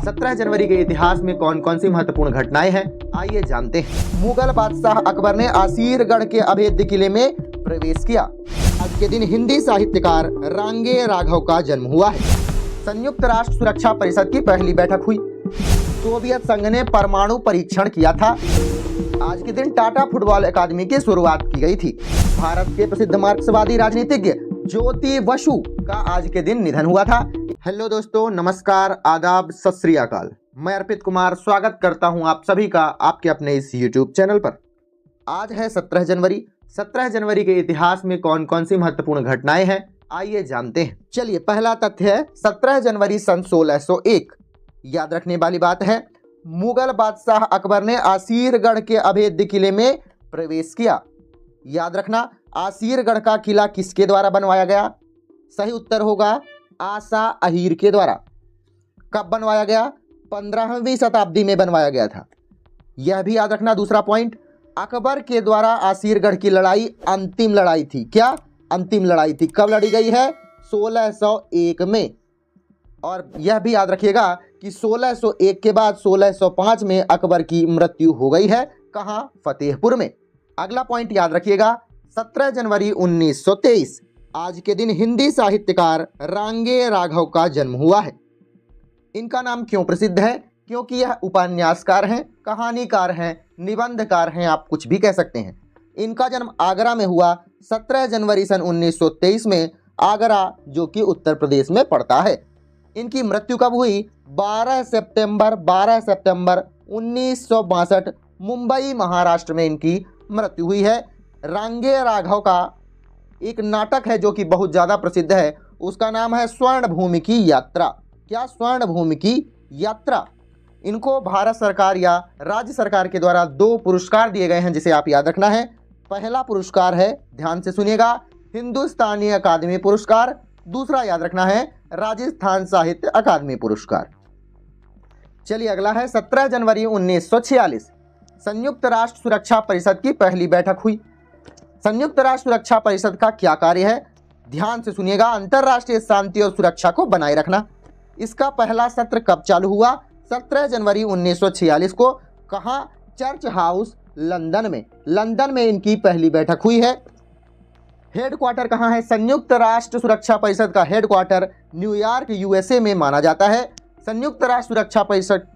17 जनवरी के इतिहास में कौन कौन सी महत्वपूर्ण घटनाएं हैं, आइए जानते हैं। मुगल बादशाह अकबर ने आसीरगढ़ के अभेद्य किले में प्रवेश किया। आज के दिन हिंदी साहित्यकार रांगे राघव का जन्म हुआ है। संयुक्त राष्ट्र सुरक्षा परिषद की पहली बैठक हुई। सोवियत संघ ने परमाणु परीक्षण किया था। आज के दिन टाटा फुटबॉल अकादमी की शुरुआत की गई थी। भारत के प्रसिद्ध मार्क्सवादी राजनीतिज्ञ ज्योति बसु का आज के दिन निधन हुआ था। हेलो दोस्तों, नमस्कार, आदाब, सत श्री अकाल। मैं अर्पित कुमार स्वागत करता हूं आप सभी का आपके अपने इस यूट्यूब चैनल पर। आज है 17 जनवरी। 17 जनवरी के इतिहास में कौन कौन सी महत्वपूर्ण घटनाएं हैं, आइए जानते हैं। चलिए, पहला तथ्य है 17 जनवरी सन 1601। याद रखने वाली बात है, मुगल बादशाह अकबर ने आसीरगढ़ के अभेद्य किले में प्रवेश किया। याद रखना, आसीरगढ़ का किला किसके द्वारा बनवाया गया? सही उत्तर होगा आसा अहीर के द्वारा। कब बनवाया गया? 15वीं शताब्दी में बनवाया गया था। यह भी याद रखना। दूसरा पॉइंट, अकबर के द्वारा आसीरगढ़ की लड़ाई अंतिम लड़ाई थी। क्या अंतिम लड़ाई थी? कब लड़ी गई है? 1601 में। और यह भी याद रखिएगा कि 1601 के बाद 1605 में अकबर की मृत्यु हो गई है। कहाँ? फतेहपुर में। अगला पॉइंट याद रखिएगा, 17 जनवरी 1923 आज के दिन हिंदी साहित्यकार रांगे राघव का जन्म हुआ है। इनका नाम क्यों प्रसिद्ध है? क्योंकि यह उपन्यासकार हैं, कहानीकार हैं, निबंधकार हैं, आप कुछ भी कह सकते हैं। इनका जन्म आगरा में हुआ 17 जनवरी सन 1923 में, आगरा जो कि उत्तर प्रदेश में पड़ता है। इनकी मृत्यु कब हुई? 12 सितंबर 1962 मुंबई महाराष्ट्र में इनकी मृत्यु हुई है। रांगे राघव का एक नाटक है जो कि बहुत ज़्यादा प्रसिद्ध है, उसका नाम है स्वर्ण भूमि की यात्रा। क्या? स्वर्ण भूमि की यात्रा। इनको भारत सरकार या राज्य सरकार के द्वारा 2 पुरस्कार दिए गए हैं, जिसे आप याद रखना है। पहला पुरस्कार है, ध्यान से सुनिएगा, हिंदुस्तानी अकादमी पुरस्कार। दूसरा याद रखना है, राजस्थान साहित्य अकादमी पुरस्कार। चलिए, अगला है 17 जनवरी 1946 संयुक्त राष्ट्र सुरक्षा परिषद की पहली बैठक हुई। संयुक्त राष्ट्र सुरक्षा परिषद का क्या कार्य है? ध्यान से सुनिएगा, अंतर्राष्ट्रीय शांति और सुरक्षा को बनाए रखना। इसका पहला सत्र कब चालू हुआ? 17 जनवरी 1946 को। कहाँ? चर्च हाउस, लंदन में। लंदन में इनकी पहली बैठक हुई है। हेडक्वार्टर कहाँ है? संयुक्त राष्ट्र सुरक्षा परिषद का हेडक्वार्टर न्यूयॉर्क, यूएसए में माना जाता है। संयुक्त राष्ट्र सुरक्षा परिषद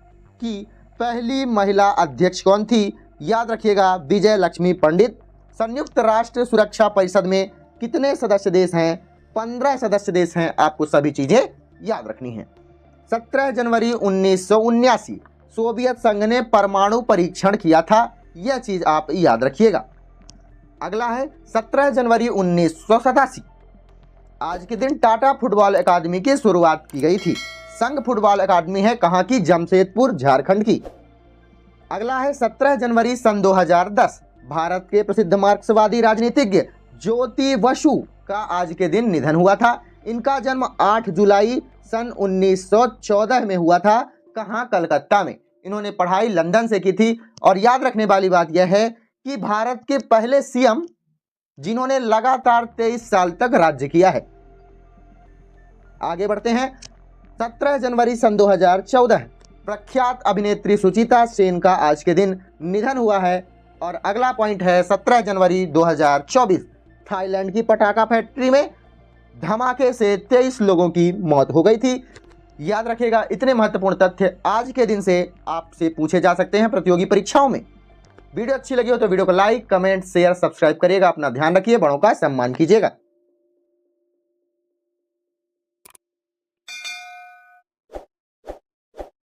की पहली महिला अध्यक्ष कौन थी? याद रखिएगा, विजय लक्ष्मी पंडित। संयुक्त राष्ट्र सुरक्षा परिषद में कितने सदस्य देश हैं? 15 सदस्य देश हैं। आपको सभी चीजें याद रखनी हैं। 17 जनवरी 1979 सोवियत संघ ने परमाणु परीक्षण किया था। यह चीज आप याद रखिएगा। अगला है 17 जनवरी 1987 आज के दिन टाटा फुटबॉल अकादमी की शुरुआत की गई थी। संघ फुटबॉल अकादमी है कहाँ की? जमशेदपुर, झारखंड की। अगला है 17 जनवरी सन 2010 भारत के प्रसिद्ध मार्क्सवादी राजनीतिज्ञ ज्योति बसु का आज के दिन निधन हुआ था। इनका जन्म 8 जुलाई सन 1914 में हुआ था। कहाँ? कलकत्ता में। इन्होंने पढ़ाई लंदन से की थी। और याद रखने वाली बात यह है कि भारत के पहले सीएम जिन्होंने लगातार 23 साल तक राज्य किया है। आगे बढ़ते हैं। 17 जनवरी सन 2014 प्रख्यात अभिनेत्री सुचित्रा सेन का आज के दिन निधन हुआ है। और अगला पॉइंट है 17 जनवरी 2024 थाईलैंड की पटाखा फैक्ट्री में धमाके से 23 लोगों की मौत हो गई थी। याद रखिएगा, इतने महत्वपूर्ण तथ्य आज के दिन से आपसे पूछे जा सकते हैं प्रतियोगी परीक्षाओं में। वीडियो अच्छी लगी हो तो वीडियो को लाइक, कमेंट, शेयर, सब्सक्राइब करिएगा। अपना ध्यान रखिए, बड़ों का सम्मान कीजिएगा।